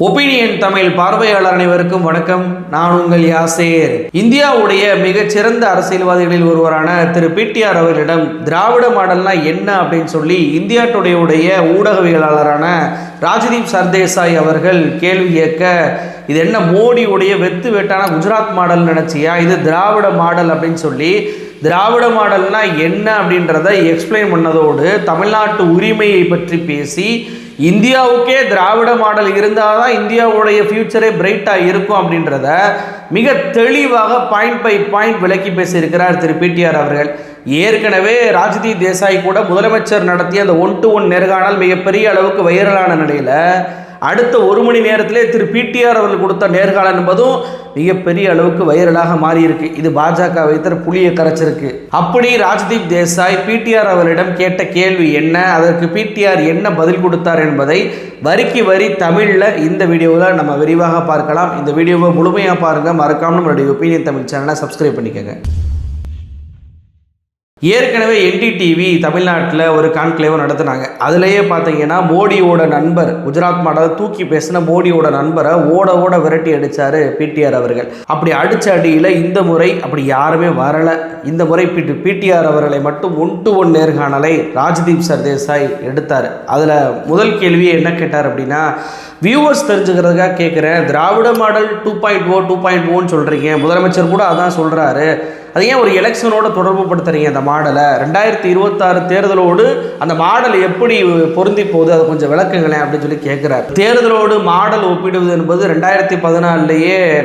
Opinion Tamil பார்வையாளர் அனைவருக்கும் வணக்கம். நான் உங்கள் யாசேர். இந்தியாவுடைய மிகச்சிறந்த அரசியல்வாதிகளில் ஒருவரான திரு பிடிஆர் அவர்களிடம் திராவிட மாடல்னா என்ன அப்படின்னு சொல்லி இந்தியா டுடேவுடைய ஊடகவியலாளரான ராஜ்தீப் சர்தேசாய் அவர்கள் கேள்வி கேட்க, இது என்ன மோடியுடைய வெத்து வேட்டான குஜராத் மாடல் நினைச்சியா, இது திராவிட மாடல் அப்படின்னு சொல்லி திராவிட மாடல்னா என்ன அப்படின்றத எக்ஸ்பிளைன் பண்ணதோடு தமிழ்நாட்டு உரிமையை பற்றி பேசி இந்தியாவுக்கே திராவிட மாடல் இருந்தால் தான் இந்தியாவுடைய ஃபியூச்சரே பிரைட்டாக இருக்கும் அப்படின்றத மிக தெளிவாக பாயிண்ட் பை பாயிண்ட் விளக்கி பேசியிருக்கிறார் திரு பிடிஆர் அவர்கள். ஏற்கனவே ராஜ்தீப் தேசாய் கூட முதலமைச்சர் நடத்திய அந்த 1-to-1 நேர்காணல் மிகப்பெரிய அளவுக்கு வைரலான நிலையில் அடுத்த ஒரு மணி நேரத்திலே திரு பிடிஆர் அவர்கள் கொடுத்த நேர்காணல் என்பதும் மிகப்பெரிய அளவுக்கு வைரலாக மாறியிருக்கு. இது பாஜக வைத்த புளியை கரைச்சிருக்கு. அப்படி ராஜ்தீப் தேசாய் பிடிஆர் அவர்களிடம் கேட்ட கேள்வி என்ன, அதற்கு பிடிஆர் என்ன பதில் கொடுத்தார் என்பதை வரிக்கு வரி தமிழில் இந்த வீடியோவில் நம்ம விரிவாக பார்க்கலாம். இந்த வீடியோவை முழுமையாக பாருங்கள். மறக்காமல் நம்மளுடைய ஒப்பீனியன் தமிழ் சேனலை சப்ஸ்கிரைப் பண்ணிக்கோங்க. ஏற்கனவே என்டிடிவி தமிழ்நாட்டில் ஒரு கான்க்ளேவ் நடத்தினாங்க. அதுலேயே பார்த்தீங்கன்னா மோடியோட நண்பர், குஜராத் மாடல் தூக்கி பேசின மோடியோட நண்பரை ஓட விரட்டி அடித்தார் பிடிஆர் அவர்கள். அப்படி அடித்த அடியில் இந்த முறை அப்படி யாருமே வரலை. இந்த முறை பிடிஆர் அவர்களை மட்டும் 1-to-1 நேர்காணலை ராஜ்தீப் சர்தேசாய் எடுத்தார். அதில் முதல் கேள்வியை என்ன கேட்டார் அப்படின்னா, வியூவர்ஸ் தெரிஞ்சுக்கிறதுக்காக கேட்குறேன், திராவிட மாடல் 2.0 சொல்கிறீங்க, முதலமைச்சர் கூட அதான் சொல்கிறாரு, அது ஏன் ஒரு எலெக்ஷனோட தொடர்பு படுத்துறீங்க அந்த மாடலை? 2026 தேர்தலோடு அந்த மாடல் எப்படி பொருந்தி போகுது, அதை கொஞ்சம் விளக்குங்களேன் அப்படின்னு சொல்லி கேட்குறாரு. தேர்தலோடு மாடல் ஒப்பிடுவது என்பது 2014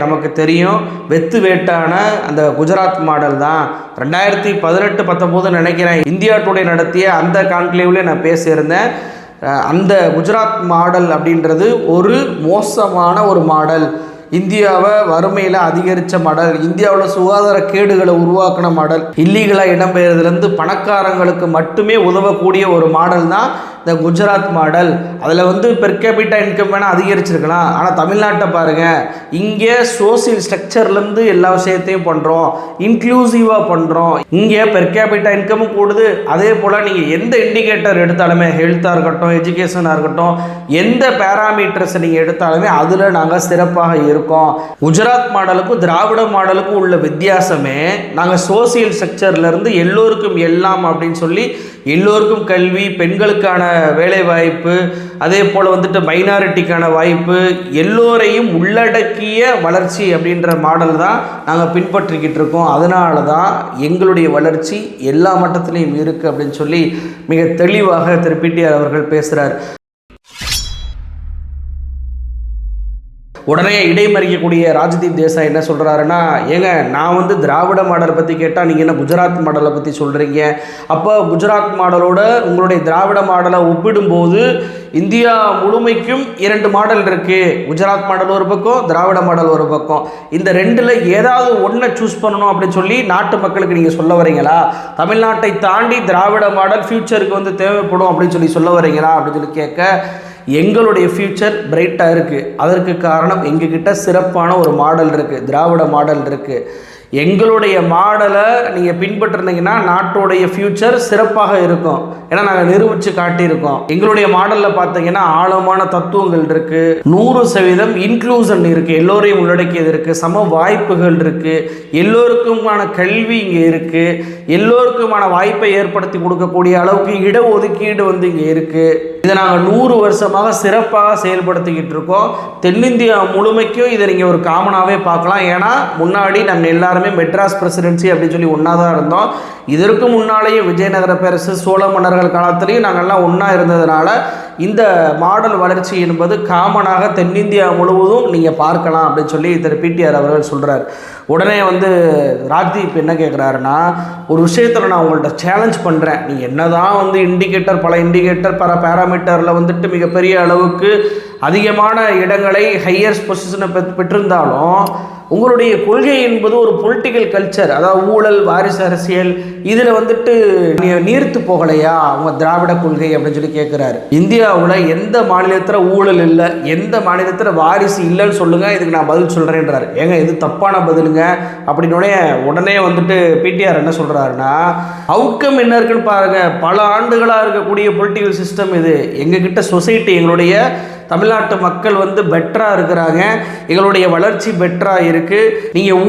நமக்கு தெரியும், வெத்து வேட்டான அந்த குஜராத் மாடல் தான். 2018-19 நினைக்கிறேன் இந்தியா டுடே நடத்திய அந்த கான்க்ளேவ்லேயே நான் பேசியிருந்தேன். அந்த குஜராத் மாடல் அப்படின்றது ஒரு மோசமான ஒரு மாடல், இந்தியாவை வறுமையில் அதிகரித்த மாடல், இந்தியாவில் சுகாதார கேடுகளை உருவாக்கின மாடல், இல்லீகலாக இடம்பெயர்றதுலேருந்து பணக்காரங்களுக்கு மட்டுமே உதவக்கூடிய ஒரு மாடல் தான் இந்த குஜராத் மாடல். அதில் பெர் கேபிட்டா இன்கம் வேணால் அதிகரிச்சிருக்கலாம், ஆனால் தமிழ்நாட்டை பாருங்கள், இங்கே சோசியல் ஸ்ட்ரக்சர்லேருந்து எல்லா விஷயத்தையும் பண்ணுறோம், இன்க்ளூசிவாக பண்ணுறோம், இங்கே பெர் கேபிட்டா இன்கமும் கூடுது. அதே போல் நீங்கள் எந்த இண்டிகேட்டர் எடுத்தாலுமே, ஹெல்த்தாக இருக்கட்டும், எஜுகேஷனாக இருக்கட்டும், எந்த பேராமீட்டர்ஸை நீங்கள் எடுத்தாலுமே அதில் நாங்கள் சிறப்பாக இருக்கோம். குஜராத் மாடலுக்கும் திராவிட மாடலுக்கும் உள்ள வித்தியாசமே, நாங்கள் சோசியல் ஸ்ட்ரக்சர்லேருந்து எல்லோருக்கும் எல்லாம் அப்படின்னு சொல்லி எல்லோருக்கும் கல்வி, பெண்களுக்கான வேலை வாய்ப்பு, அதே போல் மைனாரிட்டிக்கான வாய்ப்பு, எல்லோரையும் உள்ளடக்கிய வளர்ச்சி அப்படின்ற மாடல் தான் நாங்கள் பின்பற்றிக்கிட்டு இருக்கோம். அதனால தான் எங்களுடைய வளர்ச்சி எல்லா மட்டத்திலையும் இருக்குது அப்படின்னு சொல்லி மிக தெளிவாக திரு பிடிஆர் அவர்கள் பேசுகிறார். உடனே இடைமறிக்கக்கூடிய ராஜ்தீப் தேசாய் என்ன சொல்கிறாருன்னா, ஏங்க நான் திராவிட மாடலை பற்றி கேட்டால் நீங்கள் என்ன குஜராத் மாடலை பற்றி சொல்கிறீங்க? அப்போ குஜராத் மாடலோட உங்களுடைய திராவிட மாடலை ஒப்பிடும்போது இந்தியா முழுமைக்கும் 2 மாடல் இருக்குது. குஜராத் மாடல் ஒரு பக்கம், திராவிட மாடல் ஒரு பக்கம். இந்த ரெண்டில் ஏதாவது ஒன்றை சூஸ் பண்ணணும் அப்படின்னு சொல்லி நாட்டு மக்களுக்கு நீங்கள் சொல்ல வரீங்களா? தமிழ்நாட்டை தாண்டி திராவிட மாடல் ஃப்யூச்சருக்கு தேவைப்படும் அப்படின்னு சொல்லி சொல்ல வரீங்களா அப்படின்னு சொல்லி கேட்க, எங்களுடைய ஃப்யூச்சர் பிரைட்டாக இருக்குது. அதற்கு காரணம் எங்ககிட்ட சிறப்பான ஒரு மாடல் இருக்குது, திராவிட மாடல் இருக்குது. எங்களுடைய மாடலை நீங்கள் பின்பற்றினீங்கன்னா நாட்டோடைய ஃப்யூச்சர் சிறப்பாக இருக்கும். ஏன்னா நாங்கள் நிரூபித்து காட்டியிருக்கோம். எங்களுடைய மாடலில் பார்த்தீங்கன்னா ஆழமான தத்துவங்கள் இருக்குது, 100% இன்க்ளூசன் இருக்குது, எல்லோரையும் உள்ளடக்கியது இருக்குது, சம வாய்ப்புகள் இருக்குது, எல்லோருக்குமான கல்வி இங்கே இருக்குது, எல்லோருக்குமான வாய்ப்பை ஏற்படுத்தி கொடுக்கக்கூடிய அளவுக்கு இடஒதுக்கீடு இங்கே இருக்குது. இதை நாங்கள் 100 வருஷமாக சிறப்பாக செயல்படுத்திக்கிட்டு இருக்கோம். தென்னிந்தியா முழுமைக்கும் இதை நீங்கள் ஒரு காமனாகவே பார்க்கலாம். ஏன்னா முன்னாடி நாங்கள் எல்லாருமே மெட்ராஸ் பிரசிடென்சி அப்படின்னு சொல்லி ஒன்றா தான் இருந்தோம். இதற்கு முன்னாலேயே விஜயநகர பேரரசு, சோழ மன்னர்கள் காலத்திலையும் நாங்கள்லாம் ஒன்றா இருந்ததுனால இந்த மாடல் வளர்ச்சி என்பது காமனாக தென்னிந்தியா முழுவதும் நீங்கள் பார்க்கலாம் அப்படின்னு சொல்லி திரு பிடிஆர் அவர்கள் சொல்கிறார். உடனே ராஜ்தீப் என்ன கேட்குறாருன்னா, ஒரு விஷயத்தில் நான் உங்கள்கிட்ட சேலஞ்ச் பண்ணுறேன், நீங்கள் என்ன தான் இண்டிகேட்டர் பல இண்டிகேட்டர் பல பேராமீட்டரில் மிகப்பெரிய அளவுக்கு அதிகமான இடங்களை ஹையர்ஸ் பொசிஷனை பெற்றிருந்தாலும் உங்களுடைய கொள்கை என்பது ஒரு பொலிட்டிக்கல் கல்ச்சர், அதாவது ஊழல் வாரிசு அரசியல், இதில் வந்துட்டு நீர்த்து போகலையா அவங்க திராவிட கொள்கை அப்படின்னு சொல்லி கேட்குறாரு. இந்தியாவில் எந்த மாநிலத்தில் ஊழல் இல்லை, எந்த மாநிலத்தில் வாரிசு இல்லைன்னு சொல்லுங்கள், இதுக்கு நான் பதில் சொல்கிறேன்றாரு. ஏங்க இது தப்பான பதிலுங்க அப்படின்னு உடனே வந்துட்டு பிடிஆர் என்ன சொல்கிறாருன்னா, அவுட்கம் என்ன இருக்குன்னு பாருங்கள், பல ஆண்டுகளாக இருக்கக்கூடிய பொலிட்டிக்கல் சிஸ்டம் இது, எங்ககிட்ட சொசைட்டி, எங்களுடைய தமிழ்நாட்டு மக்கள் வந்து பெட்டராக இருக்கிறாங்க, எங்களுடைய வளர்ச்சி பெட்டராக இருக்குது. நீங்கள்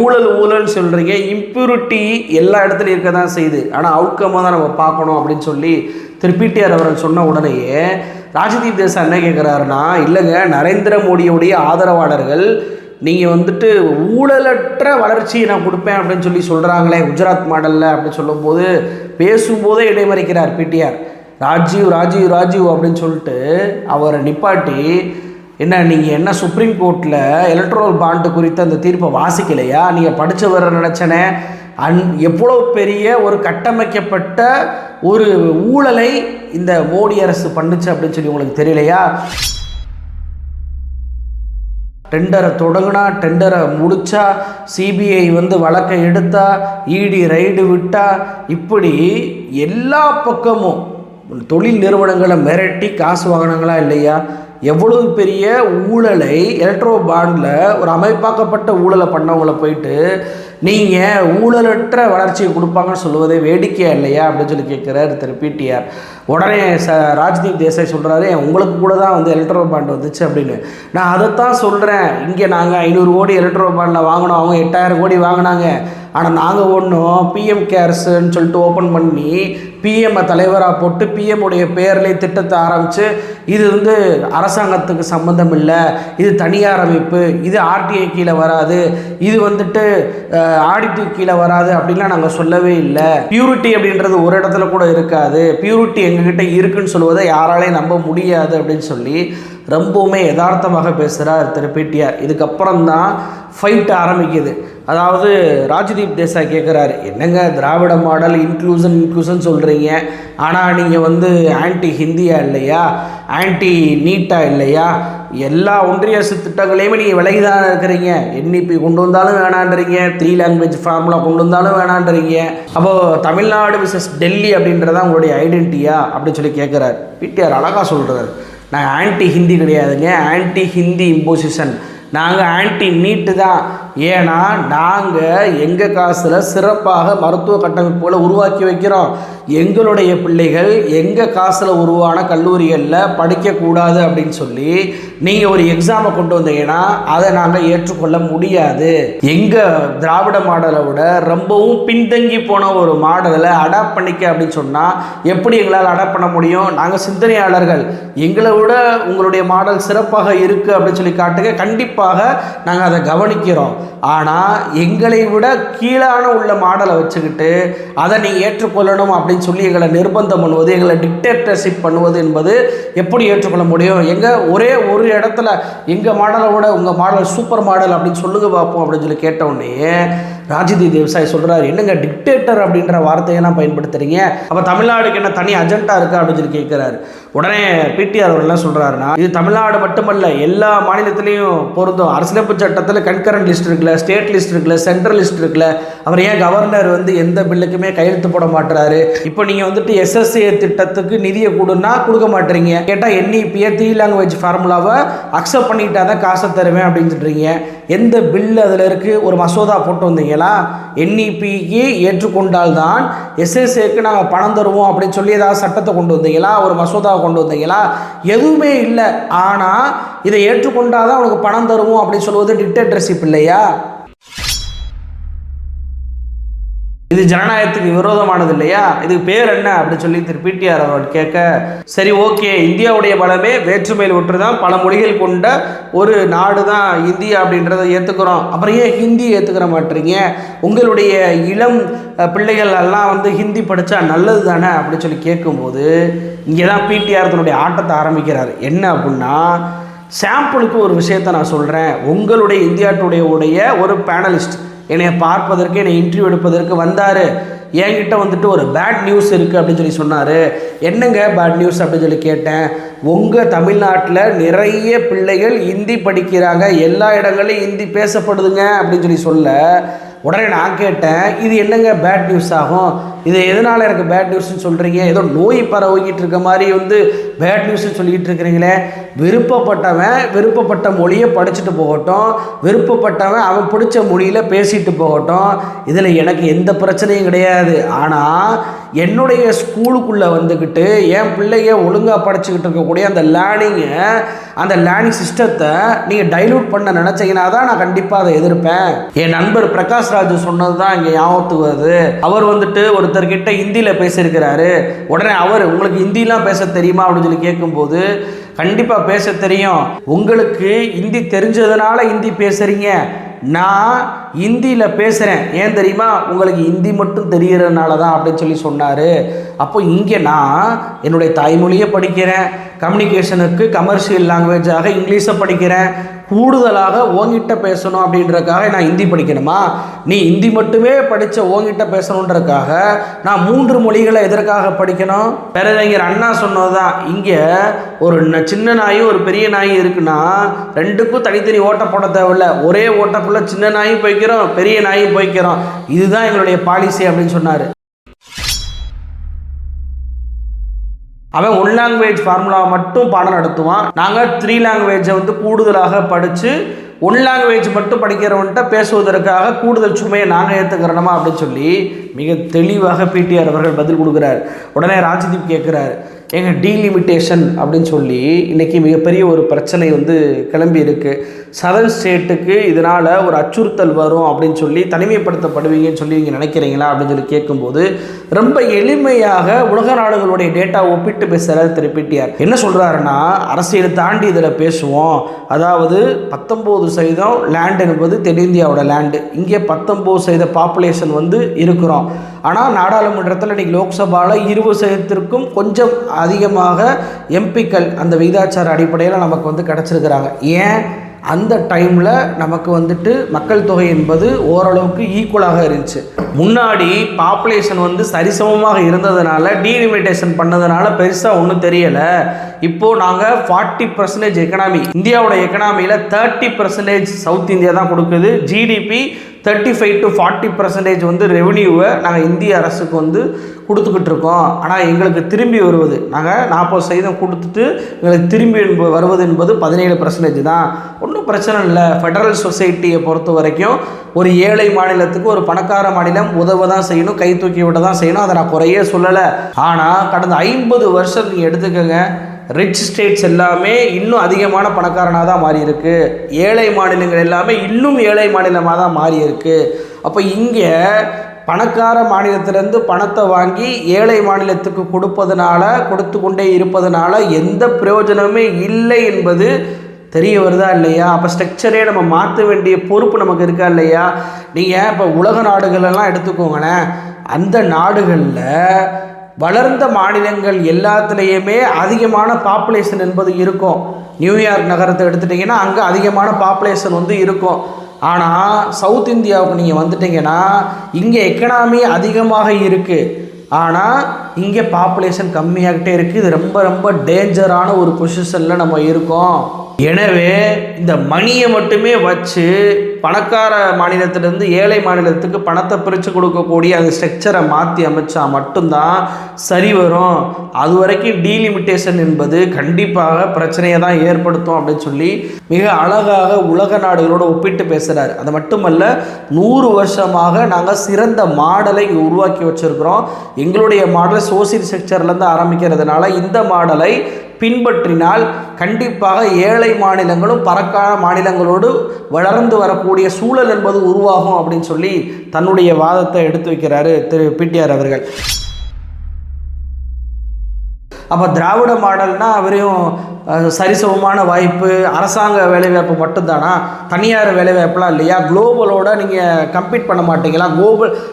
ஊழல்னு சொல்கிறீங்க, இம்ப்யூரிட்டி எல்லா இடத்துலையும் இருக்க தான் செய்யுது, ஆனால் அவுட்கமாக தான் நம்ம பார்க்கணும் அப்படின்னு சொல்லி பிடிஆர் அவர்கள் சொன்ன உடனேயே ராஜ்தீப் தேசாய் என்ன கேட்குறாருன்னா, இல்லைங்க நரேந்திர மோடியுடைய ஆதரவாளர்கள் நீங்கள் வந்துட்டு ஊழலற்ற வளர்ச்சியை நான் கொடுப்பேன் அப்படின்னு சொல்லி சொல்கிறாங்களே குஜராத் மாடலில் அப்படின்னு சொல்லும்போது பேசும்போதே இடைமறிக்கிறார் பிடிஆர். ராஜீவ் ராஜீவ் ராஜீவ் அப்படின்னு சொல்லிட்டு அவரை நிப்பாட்டி, என்ன நீங்கள் என்ன சுப்ரீம் கோர்ட்டில் எலக்ட்ரல் பாண்டு குறித்த அந்த தீர்ப்பை வாசிக்கலையா, நீங்கள் படித்து வர நினச்சனே, எவ்வளோ பெரிய ஒரு கட்டமைக்கப்பட்ட ஒரு ஊழலை இந்த மோடி அரசு பண்ணுச்சு அப்படின்னு சொல்லி உங்களுக்கு தெரியலையா, டெண்டரை தொடங்கினா டெண்டரை முடித்தா சிபிஐ வந்து வழக்கை எடுத்தா இடி ரைடு விட்டா, இப்படி எல்லா பக்கமும் தொழில் நிறுவனங்களை மிரட்டி காசு வாங்கினாங்களா இல்லையா, எவ்வளவு பெரிய ஊழலை எலக்ட்ரோ பாண்டில் ஒரு அமைப்பாக்கப்பட்ட ஊழலை பண்ணவங்களை போயிட்டு நீங்கள் ஊழலற்ற வளர்ச்சியை கொடுப்பாங்கன்னு சொல்லுவதே வேடிக்கையா இல்லையா அப்படின்னு சொல்லி கேட்குறாரு பிடிஆர். உடனே ராஜ்தீப் தேசாய் சொல்கிறாரு, உங்களுக்கு கூட தான் வந்து எலக்ட்ரோ பாண்ட் வந்துச்சு அப்படின்னு. நான் அதைத்தான் சொல்கிறேன், இங்கே நாங்கள் 500 கோடி எலக்ட்ரோ பாண்டில் வாங்கினோம், அவங்க 8000 கோடி வாங்கினாங்க, ஆனால் நாங்கள் ஒன்றும் பிஎம் கேர்ஸ்ன்னு சொல்லிட்டு ஓப்பன் பண்ணி பிஎம்ஐ தலைவராக போட்டு பிஎம்முடைய பேர்லேயே திட்டத்தை ஆரம்பித்து, இது வந்து அரசாங்கத்துக்கு சம்மந்தம் இல்லை, இது தனியார் அமைப்பு, இது ஆர்டிஐ கீழே வராது, இது வந்துட்டு ஆடிட்டு கீழே வராது அப்படின்லாம் நாங்கள் சொல்லவே இல்லை. பியூரிட்டி அப்படின்றது ஒரு இடத்துல கூட இருக்காது, பியூரிட்டி எங்ககிட்ட இருக்குன்னு சொல்லுவதை யாராலையும் நம்ப முடியாது அப்படின்னு சொல்லி ரொம்பவுமே யதார்த்தமாக பேசுகிறார் பிடிஆர். இதுக்கப்புறம் தான் ஃபைட் ஆரம்பிக்குது. அதாவது ராஜ்தீப் தேசாய் கேட்குறாரு, என்னங்க திராவிட மாடல் இன்க்ளூஷன் சொல்கிறீங்க, ஆனால் நீங்கள் வந்து ஆன்டி ஹிந்தியா இல்லையா, ஆன்டி நீட்டா இல்லையா, எல்லா ஒன்றிய அரசு திட்டங்களையுமே நீங்கள் விலகி தானே இருக்கிறீங்க, என்இபி கொண்டு வந்தாலும் வேணான்றீங்க, 3 லாங்குவேஜ் ஃபார்முலா கொண்டு வந்தாலும் வேணான்றீங்க, அப்போது தமிழ்நாடு விசஸ் டெல்லி அப்படின்றதான் உங்களுடைய ஐடென்டிட்டியா அப்படின்னு சொல்லி கேட்குறாரு. பிடிஆர் அழகாக சொல்கிறார், நாங்கள் ஆன்டி ஹிந்தி கிடையாதுங்க, ஆன்டி ஹிந்தி இம்போசிஷன், நாங்கள் ஆன்டி நீட்டு தான். ஏன்னா நாங்கள் எங்கள் காசில் சிறப்பாக மருத்துவ கட்டமைப்புகளை உருவாக்கி வைக்கிறோம், எங்களுடைய பிள்ளைகள் எங்கள் காசில் உருவான கல்லூரிகளில் படிக்கக்கூடாது அப்படின்னு சொல்லி நீங்கள் ஒரு எக்ஸாமை கொண்டு வந்தீங்கன்னா அதை நாங்கள் ஏற்றுக்கொள்ள முடியாது. எங்கள் திராவிட மாடலை விட ரொம்பவும் பின்தங்கி போன ஒரு மாடலை அடாப்ட் பண்ணிக்க அப்படின்னு சொன்னால் எப்படி எங்களால் அடாப்ட் பண்ண முடியும்? நாங்கள் சிந்தனையாளர்கள், எங்களை விட உங்களுடைய மாடல் சிறப்பாக இருக்குது அப்படின்னு சொல்லி காட்டுங்க, கண்டிப்பாக நாங்கள் அதை கவனிக்கிறோம். ஆனால் எங்களை விட கீழான உள்ள மாடலை வச்சுக்கிட்டு அதை நீ ஏற்றுக்கொள்ளணும் அப்படின்னு சொல்லி எங்களை நிர்பந்தம் பண்ணுவது, எங்களை டிக்டேட்டர்ஷிப் பண்ணுவது என்பது எப்படி ஏற்றுக்கொள்ள முடியும்? ஒரே ஒரு இடத்துல எங்கள் மாடலை விட உங்கள் மாடல் சூப்பர் மாடல் அப்படின்னு சொல்லுங்க பார்ப்போம் அப்படின்னு சொல்லி கேட்டவுடனே ராஜ்தீப் தேசாய் சொல்கிறார், என்னங்க டிக்டேட்டர் அப்படின்ற வார்த்தையெல்லாம் பயன்படுத்துறீங்க, அப்போ தமிழ்நாடுக்கு என்ன தனி அஜெண்டா இருக்கா அப்படின்னு சொல்லி கேட்குறாரு. உடனே பிடிஆர் அவர் என்ன சொல்கிறாருன்னா, இது தமிழ்நாடு மட்டுமல்ல எல்லா மாநிலத்திலையும் பொருந்தும், அரசியலமைப்பு சட்டத்தில் கன்கரண்ட் லிஸ்ட் இருக்குல்ல, ஸ்டேட் லிஸ்ட் இருக்குல்ல, சென்ட்ரல் லிஸ்ட் இருக்குல்ல, அவர் ஏன் கவர்னர் வந்து எந்த பில்லுக்குமே கையெழுத்து போட மாட்டுறாரு? இப்போ நீங்கள் வந்துட்டு எஸ்எஸ்ஏ திட்டத்துக்கு நிதியை கொடுன்னா கொடுக்க மாட்டீங்க, கேட்டால் என்இபியை 3 லாங்குவேஜ் ஃபார்முலாவை அக்செப்ட் பண்ணிக்கிட்டா தான் காசை தருவேன் அப்படின்னு சொல்கிறீங்க. எந்த பில் அதில் இருக்குது? ஒரு மசோதா போட்டு வந்தீங்களா? என்இபிக்கு ஏற்றுக்கொண்டால்தான் எஸ்எஸ்ஏக்கு நாங்கள் பணம் தருவோம் அப்படின்னு சொல்லி ஏதாவது சட்டத்தை கொண்டு வந்தீங்களா? ஒரு மசோதா கொண்டு வந்தீங்களா? எதுவுமே இல்லை. ஆனால் இதை ஏற்றுக்கொண்டாதான் உனக்கு பணம் தருவோம் அப்படின்னு சொல்லுவது டிக்டேட்டர்ஷிப் இல்லையா? இது ஜனநாயகத்துக்கு விரோதமானது இல்லையா? இதுக்கு பேர் என்ன அப்படின்னு சொல்லி பிடிஆர் அவர் கேட்க, சரி ஓகே, இந்தியாவுடைய பலமே வேற்றுமையில் ஒன்று தான், பல மொழிகள் கொண்ட ஒரு நாடு தான் இந்தியா அப்படின்றத ஏற்றுக்கிறோம், அப்புறம் ஏன் ஹிந்தி ஏற்றுக்கிற மாட்டீங்க? உங்களுடைய இளம் பிள்ளைகள் எல்லாம் வந்து ஹிந்தி படித்தா நல்லது தானே அப்படின்னு சொல்லி கேட்கும்போது இங்கே தான் பிடிஆர் தன்னுடைய ஆட்டத்தை ஆரம்பிக்கிறார். என்ன அப்படின்னா, சாம்பிளுக்கு ஒரு விஷயத்தை நான் சொல்கிறேன், உங்களுடைய இந்தியா டுடே ஒரு பேனலிஸ்ட் என்னை பார்ப்பதற்கு, என்னை இன்டர்வியூ எடுப்பதற்கு வந்தார், என்கிட்ட வந்துட்டு ஒரு பேட் நியூஸ் இருக்குது அப்படின்னு சொல்லி சொன்னார். என்னங்க பேட் நியூஸ் அப்படின்னு சொல்லி கேட்டேன். உங்கள் தமிழ்நாட்டில் நிறைய பிள்ளைகள் ஹிந்தி படிக்கிறாங்க, எல்லா இடங்களையும் ஹிந்தி பேசப்படுதுங்க அப்படின்னு சொல்ல உடனே நான் கேட்டேன், இது என்னங்க பேட் நியூஸ் ஆகும்? இது எதனால் எனக்கு பேட் நியூஸ்ன்னு சொல்கிறீங்க? ஏதோ நோய் பரவிக்கிட்டு இருக்க மாதிரி பேட் நியூஸ்ன்னு சொல்லிக்கிட்டு இருக்கிறீங்களே. விருப்பப்பட்டவன் விருப்பப்பட்ட மொழியை படிச்சுட்டு போகட்டும், விருப்பப்பட்டவன் அவன் பிடிச்ச மொழியில் பேசிட்டு போகட்டும், இதில் எனக்கு எந்த பிரச்சனையும் கிடையாது. ஆனால் என்னுடைய ஸ்கூலுக்குள்ளே வந்துக்கிட்டு என் பிள்ளைங்க ஒழுங்காக படிச்சுக்கிட்டு இருக்கக்கூடிய அந்த லேர்னிங் சிஸ்டத்தை நீங்கள் டைலூட் பண்ண நினச்சிங்கன்னா தான் நான் கண்டிப்பாக அதை எதிர்ப்பேன். என் நண்பர் பிரகாஷ் ராஜ் சொன்னது தான் இங்கே ஞாபகத்துக்கு வருது. அவர் ஒருத்தர்கிட்ட ஹிந்தியில் பேசியிருக்கிறாரு. உடனே அவர் உங்களுக்கு ஹிந்திலாம் பேச தெரியுமா அப்படின்னு சொல்லி கேட்கும்போது, கண்டிப்பாக பேச தெரியும். உங்களுக்கு ஹிந்தி தெரிஞ்சதுனால ஹிந்தி பேசுகிறீங்க, நான் ஹிந்தியில் பேசுகிறேன், ஏன் தெரியுமா? உங்களுக்கு ஹிந்தி மட்டும் தெரிகிறதுனால தான் அப்படின்னு சொன்னார். அப்போ இங்கே நான் என்னுடைய தாய்மொழியை படிக்கிறேன், கம்யூனிகேஷனுக்கு கமர்ஷியல் லாங்குவேஜாக இங்கிலீஷை படிக்கிறேன், கூடுதலாக ஓங்கிட்ட பேசணும் அப்படின்றக்காக நான் ஹிந்தி படிக்கணுமா? நீ ஹிந்தி மட்டுமே படித்த ஓங்கிட்ட பேசணுன்றக்காக நான் 3 மொழிகளை எதற்காக படிக்கணும்? பேரறிஞர் அண்ணா சொன்னதுதான், இங்கே ஒரு சின்ன நாயும் ஒரு பெரிய நாயும் இருக்குன்னா 2க்கும் தனித்தனி ஓட்ட போட தேவையில்லை, ஒரே ஓட்டக்குள்ளே சின்ன நாயும் போய்க்கிறோம், பெரிய நாயும் போய்க்கிறோம், இதுதான் எங்களுடைய பாலிசி அப்படின்னு சொன்னார். அவன் 1 லாங்குவேஜ் ஃபார்முலா மட்டும் பாடம் நடத்துவான். நாங்கள் 3 லாங்குவேஜை கூடுதலாக படித்து 1 லாங்குவேஜ் மட்டும் படிக்கிறவன்ட்ட பேசுவதற்காக கூடுதல் சுமையை நாங்கள் ஏற்றுக்கிறோமா அப்படின்னு சொல்லி மிக தெளிவாக பிடிஆர் அவர்கள் பதில் கொடுக்குறார். உடனே ராஜ்தீப் கேட்குறாரு, எங்கள் டீலிமிட்டேஷன் அப்படின்னு சொல்லி இன்றைக்கி மிகப்பெரிய ஒரு பிரச்சனை கிளம்பி இருக்குது. சதர்ன் ஸ்டேட்டுக்கு இதனால் ஒரு அச்சுறுத்தல் வரும் அப்படின்னு சொல்லி தனிமைப்படுத்தப்படுவீங்கன்னு சொல்லி நீங்கள் நினைக்கிறீங்களா அப்படின்னு சொல்லி கேட்கும்போது ரொம்ப எளிமையாக உலக நாடுகளுடைய டேட்டா ஒப்பிட்டு பேசுகிறார் திரு பிடிஆர். என்ன சொல்கிறாருன்னா, அரசியலை தாண்டி இதில் பேசுவோம். அதாவது 19% லேண்ட் என்பது தென்னிந்தியாவோட லேண்டு, இங்கே 19% பாப்புலேஷன் இருக்கிறோம். ஆனால் நாடாளுமன்றத்தில் இன்றைக்கி லோக்சபாவில் 20%க்கும் கொஞ்சம் அதிகமாக எம்பிக்கள் அந்த விகிதாச்சார அடிப்படையில் நமக்கு கிடச்சிருக்கிறாங்க. ஏன் அந்த டைமில் நமக்கு மக்கள் தொகை என்பது ஓரளவுக்கு ஈக்குவலாக இருந்துச்சு. முன்னாடி பாப்புலேஷன் சரிசமமாக இருந்ததுனால டீலிமிட்டேஷன் பண்ணதுனால பெருசாக ஒன்றும் தெரியலை. இப்போது நாங்கள் 40% எக்கனாமி, இந்தியாவோட எக்கனாமியில் 30% சவுத் இந்தியா தான் கொடுக்குது. ஜிடிபி 35 to 40% ரெவன்யூவை நாங்கள் இந்திய அரசுக்கு கொடுத்துக்கிட்டு இருக்கோம். ஆனால் எங்களுக்கு திரும்பி வருவது, நாங்கள் 40% கொடுத்துட்டு எங்களுக்கு திரும்பி வருவது என்பது 17% தான். ஒன்றும் பிரச்சனை இல்லை. ஃபெடரல் சொசைட்டியை பொறுத்த வரைக்கும் ஒரு ஏழை மாநிலத்துக்கு ஒரு பணக்கார மாநிலம் உதவ தான் செய்யணும், கை தூக்கி விட தான் செய்யணும், அதை நான் குறையே சொல்லலை. ஆனால் கடந்த 50 வருஷம் நீங்கள் எடுத்துக்கோங்க, ரிச் ஸ்டேட்ஸ் எல்லாமே இன்னும் அதிகமான பணக்காரனாக தான் மாறி இருக்கு, ஏழை மாநிலங்கள் எல்லாமே இன்னும் ஏழை மாநிலமாக தான் மாறி இருக்கு. அப்போ இங்கே பணக்கார மாநிலத்திலேருந்து பணத்தை வாங்கி ஏழை மாநிலத்துக்கு கொடுத்து கொண்டே இருப்பதனால எந்த பிரயோஜனமே இல்லை என்பது தெரிய வருதா இல்லையா? அப்போ ஸ்ட்ரக்சரே நம்ம மாற்ற வேண்டிய பொறுப்பு நமக்கு இருக்கா இல்லையா? நீங்கள் இப்போ உலக நாடுகளெல்லாம் எடுத்துக்கோங்களேன், அந்த நாடுகளில் வளர்ந்த மாநிலங்கள் எல்லாத்துலேயுமே அதிகமான பாப்புலேஷன் என்பது இருக்கும். நியூயார்க் நகரத்தை எடுத்துட்டிங்கன்னா அங்கே அதிகமான பாப்புலேஷன் இருக்கும். ஆனால் சவுத் இந்தியாவுக்கு நீங்கள் வந்துட்டிங்கன்னா இங்கே எக்கனாமி அதிகமாக இருக்குது, ஆனால் இங்கே பாப்புலேஷன் கம்மியாகிட்டே இருக்குது. இது ரொம்ப ரொம்ப டேஞ்சரான ஒரு பொசிஷனில் நம்ம இருக்கோம். எனவே இந்த மணியை மட்டுமே வச்சு பணக்கார மாநிலத்திலேருந்து ஏழை மாநிலத்துக்கு பணத்தை பிரித்து கொடுக்கக்கூடிய அந்த ஸ்ட்ரக்சரை மாற்றி அமைச்சா மட்டும்தான் சரி வரும். அது வரைக்கும் டீலிமிட்டேஷன் என்பது கண்டிப்பாக பிரச்சனையை தான் ஏற்படுத்தும் அப்படின்னு சொல்லி மிக அழகாக உலக நாடுகளோடு ஒப்பிட்டு பேசுகிறார். அது மட்டுமல்ல, 100 வருஷமாக நாங்கள் சிறந்த மாடலை உருவாக்கி வச்சுருக்கிறோம். எங்களுடைய மாடல் சோசியல் செக்டர்லேருந்து ஆரம்பிக்கிறதுனால இந்த மாடலை பின்பற்றினால் கண்டிப்பாக ஏழை மாநிலங்களும் பணக்கார மாநிலங்களோடு வளர்ந்து வரக்கூடிய சூழல் என்பது உருவாகும் அப்படின்னு சொல்லி தன்னுடைய வாதத்தை எடுத்து வைக்கிறாரு திரு பிடிஆர் அவர்கள். அப்போ திராவிட மாடல்னால் அவரையும் சரிசமமான வாய்ப்பு அரசாங்க வேலைவாய்ப்பு மட்டும்தானா, தனியார் வேலைவாய்ப்புலாம் இல்லையா, குளோபலோட நீங்கள் கம்பீட் பண்ண மாட்டீங்களா,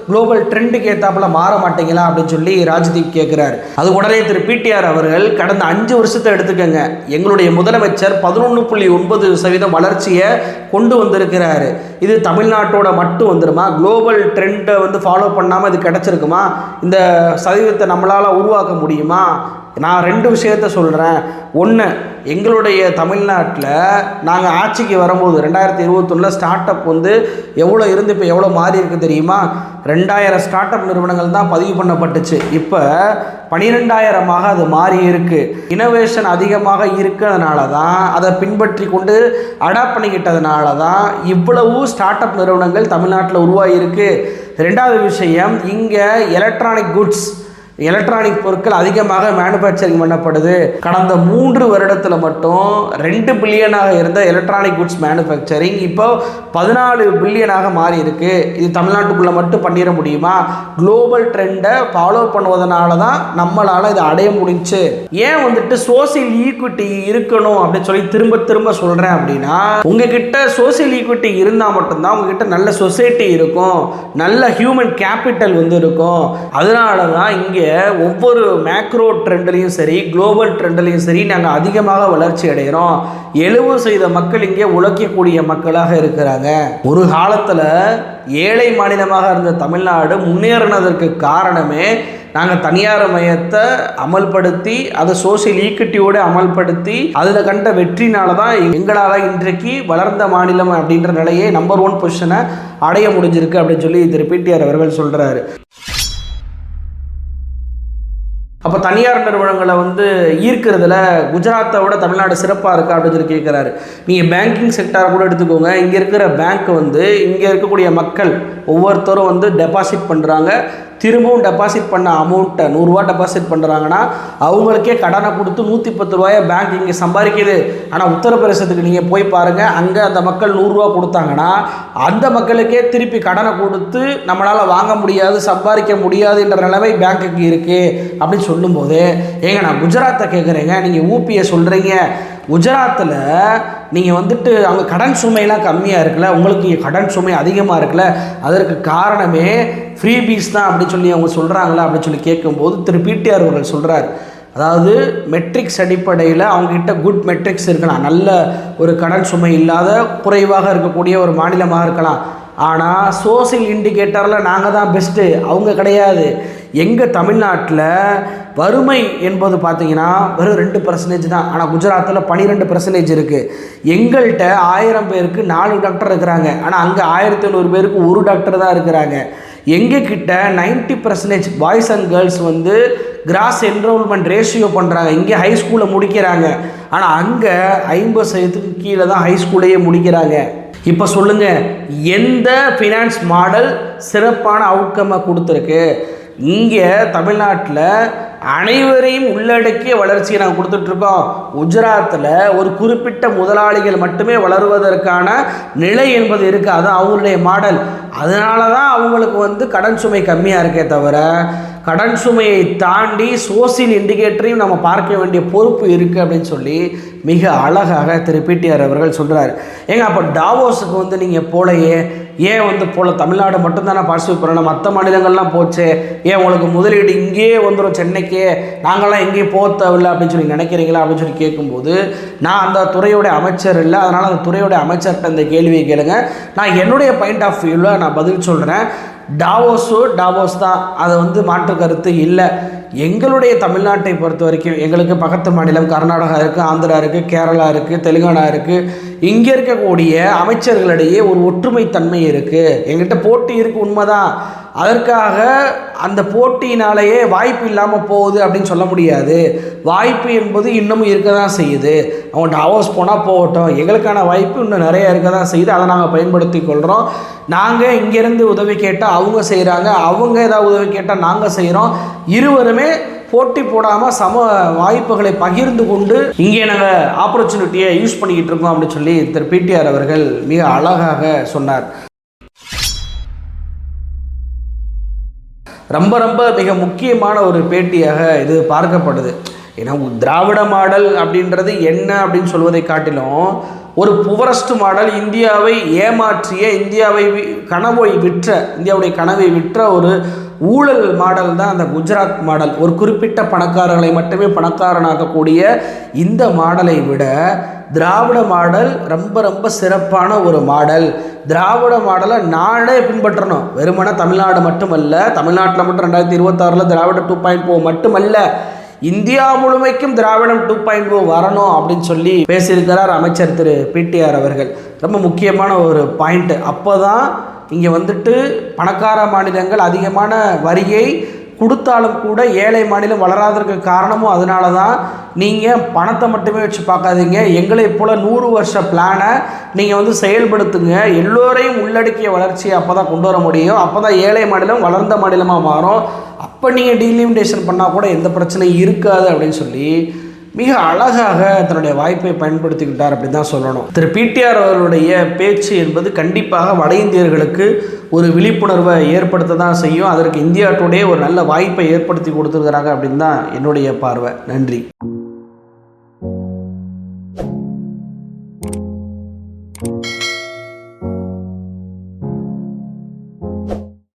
குளோபல் ட்ரெண்டுக்கு ஏற்றாப்புல மாற மாட்டீங்களா அப்படின்னு சொல்லி ராஜ்தீப் கேட்குறாரு. அது உடனே திரு பிடிஆர் அவர்கள் கடந்த 5 வருஷத்தை எடுத்துக்கங்க, எங்களுடைய முதலமைச்சர் 11.9% வளர்ச்சியை கொண்டு வந்திருக்கிறாரு. இது தமிழ்நாட்டோட மட்டும் வந்துருமா? குளோபல் ட்ரெண்டை வந்து ஃபாலோ பண்ணாமல் இது கிடச்சிருக்குமா? இந்த சதவீதத்தை நம்மளால் உருவாக்க முடியுமா? நான் 2 விஷயத்த சொல்கிறேன். ஒன்று, எங்களுடைய தமிழ்நாட்டில் நாங்கள் ஆட்சிக்கு வரும்போது 2021 ஸ்டார்ட் அப் வந்து எவ்வளோ இருந்து இப்போ எவ்வளோ மாறி இருக்குது தெரியுமா? 2000 ஸ்டார்ட் அப் நிறுவனங்கள் தான் பதிவு பண்ணப்பட்டுச்சு. இப்போ 12,000 அது மாறி இருக்குது. இனோவேஷன் அதிகமாக இருக்கிறதுனால தான், அதை பின்பற்றி கொண்டு அடாப்ட் பண்ணிக்கிட்டதுனால தான் இவ்வளவு ஸ்டார்ட் அப் நிறுவனங்கள் தமிழ்நாட்டில் உருவாகியிருக்கு. 2வது விஷயம், இங்கே எலக்ட்ரானிக் பொருட்கள் அதிகமாக மேனுஃபேக்சரிங் பண்ணப்படுது. கடந்த 3 வருடத்தில் மட்டும் 2 பில்லியனாக இருந்த எலக்ட்ரானிக் குட்ஸ் மேனுஃபேக்சரிங் இப்போ 14 பில்லியனாக மாறி இருக்கு. இது தமிழ்நாட்டுக்குள்ளே மட்டும் பண்ணிட முடியுமா? குளோபல் ட்ரெண்டை ஃபாலோ பண்ணுவதனால தான் நம்மளால் இதை அடைய முடிஞ்சு. ஏன் வந்துட்டு சோசியல் ஈக்விட்டி இருக்கணும் அப்படின்னு சொல்லி திரும்ப திரும்ப சொல்கிறேன் அப்படின்னா, உங்ககிட்ட சோசியல் ஈக்விட்டி இருந்தால் மட்டும்தான் உங்ககிட்ட நல்ல சொசைட்டி இருக்கும், நல்ல ஹியூமன் கேபிட்டல் வந்து இருக்கும். அதனால தான் இங்கே ஒவ்வொரு மேக்ரோ ட்ரெண்ட்லையும் சரி, குளோபல் ட்ரெண்ட்லையும் சரி, நாங்கள் அதிகமாக வளர்ச்சி அடைகிறோம். 70% மக்கள் இங்கே உழைக்கக்கூடிய மக்களாக இருக்கிறாங்க. ஒரு காலத்தில் ஏழை மாநிலமாக இருந்த தமிழ்நாடு முன்னேறினதற்கு காரணமே நாங்கள் தனியார் மயத்தை அமல்படுத்தி, அதை சோசியல் ஈக்விட்டியோடு அமல்படுத்தி அதில் கண்ட வெற்றினால தான் எங்களால் இன்றைக்கு வளர்ந்த மாநிலம் அப்படின்ற நிலையை நம்பர் 1 பொசிஷனை அடைய முடிஞ்சிருக்கு அப்படின்னு சொல்லி திரு பிடிஆர் அவர்கள் சொல்கிறாரு. அப்போ தனியார் நிறுவனங்களை வந்து ஈர்க்கிறதுல குஜராத்தை விட தமிழ்நாடு சிறப்பாக இருக்கா அப்படின்னு சொல்லி கேட்குறாரு. நீங்கள் பேங்கிங் செக்டார் கூட எடுத்துக்கோங்க. இங்கே இருக்கிற பேங்க் வந்து இங்கே இருக்கக்கூடிய மக்கள் ஒவ்வொருத்தரும் வந்து டெபாசிட் பண்ணுறாங்க. திரும்பவும் டெபாசிட் பண்ண அமௌண்ட்டை 100 ரூபா டெபாசிட் பண்ணுறாங்கன்னா அவங்களுக்கே கடனை கொடுத்து 110 ரூபாயை பேங்க் இங்கே சம்பாதிக்குது. ஆனால் உத்தரப்பிரதேசத்துக்கு நீங்கள் போய் பாருங்கள், அங்கே அந்த மக்கள் 100 ரூபா கொடுத்தாங்கன்னா அந்த மக்களுக்கே திருப்பி கடனை கொடுத்து நம்மளால் வாங்க முடியாது, சம்பாதிக்க முடியாது என்ற நிலைமை பேங்க்குக்கு இருக்குது அப்படின்னு சொல்லும்போது, ஏங்க நான் குஜராத்தை கேட்குறேங்க, நீங்கள் ஊபியை சொல்கிறீங்க. குஜராத்தில் நீங்கள் வந்துட்டு அவங்க கடன் சுமையெல்லாம் கம்மியாக இருக்குல்ல, உங்களுக்கு கடன் சுமை அதிகமாக இருக்குல்ல, அதற்கு காரணமே ஃப்ரீபீஸ் தான் அப்படின்னு சொல்லி அவங்க சொல்கிறாங்களா அப்படின்னு சொல்லி கேட்கும்போது திரு பிடிஆர் அவர்கள் சொல்கிறார், அதாவது மெட்ரிக்ஸ் அடிப்படையில் அவங்ககிட்ட குட் மெட்ரிக்ஸ் இருக்கலாம், நல்ல ஒரு கடன் சுமை இல்லாத குறைவாக இருக்கக்கூடிய ஒரு மாநிலமாக இருக்கலாம். ஆனால் சோசியல் இண்டிகேட்டரில் நாங்கள் தான் பெஸ்ட்டு, அவங்க கிடையாது. எங்கள் தமிழ்நாட்டில் வறுமை என்பது பார்த்திங்கன்னா வெறும் 2% தான். ஆனால் குஜராத்தில் 12% இருக்குது. எங்கள்கிட்ட 1000 பேருக்கு 4 டாக்டர் இருக்கிறாங்க. ஆனால் அங்கே 1500 பேருக்கு 1 டாக்டர் தான் இருக்கிறாங்க. எங்ககிட்ட 90% பாய்ஸ் அண்ட் கேர்ள்ஸ் வந்து கிராஸ் என்ரோல்மெண்ட் ரேஷியோ பண்ணுறாங்க. இங்கே ஹை ஸ்கூலை முடிக்கிறாங்க. ஆனால் அங்கே 50% கீழே தான் ஹை ஸ்கூலையே முடிக்கிறாங்க. இப்போ சொல்லுங்கள், எந்த ஃபினான்ஸ் மாடல் சிறப்பான அவுட்கம்மை கொடுத்துருக்கு? இங்கே தமிழ்நாட்டில் அனைவரையும் உள்ளடக்கிய வளர்ச்சியை நாங்கள் கொடுத்துட்ருக்கோம். குஜராத்தில் ஒரு குறிப்பிட்ட முதலாளிகள் மட்டுமே வளருவதற்கான நிலை என்பது இருக்குது. அது அவங்களுடைய மாடல். அதனால தான் அவங்களுக்கு வந்து கடன் சுமை கம்மியாக இருக்கே தவிர, கடன் சுமையை தாண்டி சோசியல் இண்டிகேட்டரையும் நம்ம பார்க்க வேண்டிய பொறுப்பு இருக்குது அப்படின்னு சொல்லி மிக அழகாக திரு பிடிஆர் அவர்கள் சொல்கிறார். ஏங்க அப்போ டாவோஸுக்கு வந்து நீங்கள் போலையே, ஏன் வந்து போல? தமிழ்நாடு மட்டும்தானே பார்ட்டிசிபேட் பண்ணணும், மற்ற மாநிலங்கள்லாம் போச்சு, ஏன் உங்களுக்கு முதலீடு இங்கேயே வந்துடும் சென்னைக்கே, நாங்கள்லாம் எங்கேயும் போக தேவையில்லை அப்படின்னு சொல்லி நினைக்கிறீங்களா அப்படின்னு சொல்லி கேட்கும்போது, நான் அந்த துறையோட அமைச்சர் இல்லை, அதனால் அந்த துறையோட அமைச்சர்கிட்ட இந்த கேள்வியை கேளுங்க. நான் என்னுடைய பாயிண்ட் ஆஃப் வியூவில் நான் பதில் சொல்கிறேன். டாவோஸ் தான், அதை வந்து மாற்று கருத்து இல்லை. எங்களுடைய தமிழ்நாட்டை பொறுத்த வரைக்கும் எங்களுக்கு பக்கத்து மாநிலம் கர்நாடகா இருக்குது, ஆந்திரா இருக்குது, கேரளா இருக்குது, தெலுங்கானா இருக்குது. இங்கே இருக்கக்கூடிய அமைச்சர்களிடையே ஒரு ஒற்றுமைத்தன்மை இருக்குது. எங்கிட்ட போட்டி இருக்குது, உண்மைதான். அதற்காக அந்த போட்டியினாலேயே வாய்ப்பு இல்லாமல் போகுது அப்படின்னு சொல்ல முடியாது. வாய்ப்பு என்பது இன்னமும் இருக்க தான் செய்யுது. அவங்க டாவோஸ் போனால் போகட்டும், எங்களுக்கான வாய்ப்பு இன்னும் நிறையா இருக்க தான் செய்யுது. அதை நாங்கள் பயன்படுத்தி கொள்கிறோம். நாங்கள் இங்கேருந்து உதவி கேட்டால் அவங்க செய்கிறாங்க, அவங்க ஏதாவது உதவி கேட்டால் நாங்கள் செய்கிறோம். இருவருமே போட்டி போடாமல் சம வாய்ப்புகளை பகிர்ந்து கொண்டு இங்கே நாங்கள் ஆப்பர்ச்சுனிட்டியை யூஸ் பண்ணிக்கிட்டு இருக்கோம் அப்படின்னு சொல்லி திரு பிடிஆர் அவர்கள் மிக அழகாக சொன்னார். ரொம்ப ரொம்ப மிக முக்கியமான ஒரு பேட்டியாக இது பார்க்கப்படுது. ஏன்னா திராவிட மாடல் அப்படின்றது என்ன அப்படின்னு சொல்வதை காட்டிலும் ஒரு புவரஸ்ட் மாடல், இந்தியாவை ஏமாற்றிய, இந்தியாவுடைய கனவை விற்ற ஒரு ஊழல் மாடல் தான் அந்த குஜராத் மாடல். ஒரு குறிப்பிட்ட பணக்காரர்களை மட்டுமே பணக்காரனாக்கக்கூடிய இந்த மாடலை விட திராவிட மாடல் ரொம்ப ரொம்ப சிறப்பான ஒரு மாடல். திராவிட மாடலை நாடே பின்பற்றணும். வெறுமனே தமிழ்நாடு மட்டுமல்ல, தமிழ்நாட்டில் மட்டும் 2026 திராவிட 2.0 மட்டுமல்ல, இந்தியா முழுமைக்கும் திராவிடம் 2.0 வரணும் அப்படின்னு சொல்லி பேசியிருக்கிறார் அமைச்சர் திரு பிடிஆர் அவர்கள். ரொம்ப முக்கியமான ஒரு பாயிண்ட்டு. அப்போ தான் இங்கே வந்துட்டு பணக்கார மாநிலங்கள் அதிகமான வரியை கொடுத்தாலும் கூட ஏழை மாநிலம் வளராதற்கு காரணமும் அதனால தான். நீங்கள் பணத்தை மட்டுமே வச்சு பார்க்காதீங்க, எங்களை போல் 100 வருஷ பிளானை நீங்கள் செயல்படுத்துங்க. எல்லோரையும் உள்ளடக்கிய வளர்ச்சியை அப்போ தான் கொண்டு வர முடியும். அப்போ தான் ஏழை மாநிலம் வளர்ந்த மாநிலமாக மாறும். அப்போ நீங்கள் டீலிமிட்டேஷன் பண்ணால் கூட எந்த பிரச்சனையும் இருக்காது அப்படின்னு சொல்லி மிக அழகாக தன்னுடைய வாய்ப்பை பயன்படுத்திக்கிட்டார் அப்படின்னு தான் சொல்லணும். திரு பிடிஆர் அவர்களுடைய பேச்சு என்பது கண்டிப்பாக வட இந்தியர்களுக்கு ஒரு விழிப்புணர்வை ஏற்படுத்த தான் செய்யும். அதற்கு இந்தியா டுடே ஒரு நல்ல வாய்ப்பை ஏற்படுத்தி கொடுத்துருக்கிறாங்க அப்படின்னு தான் என்னுடைய பார்வை. நன்றி.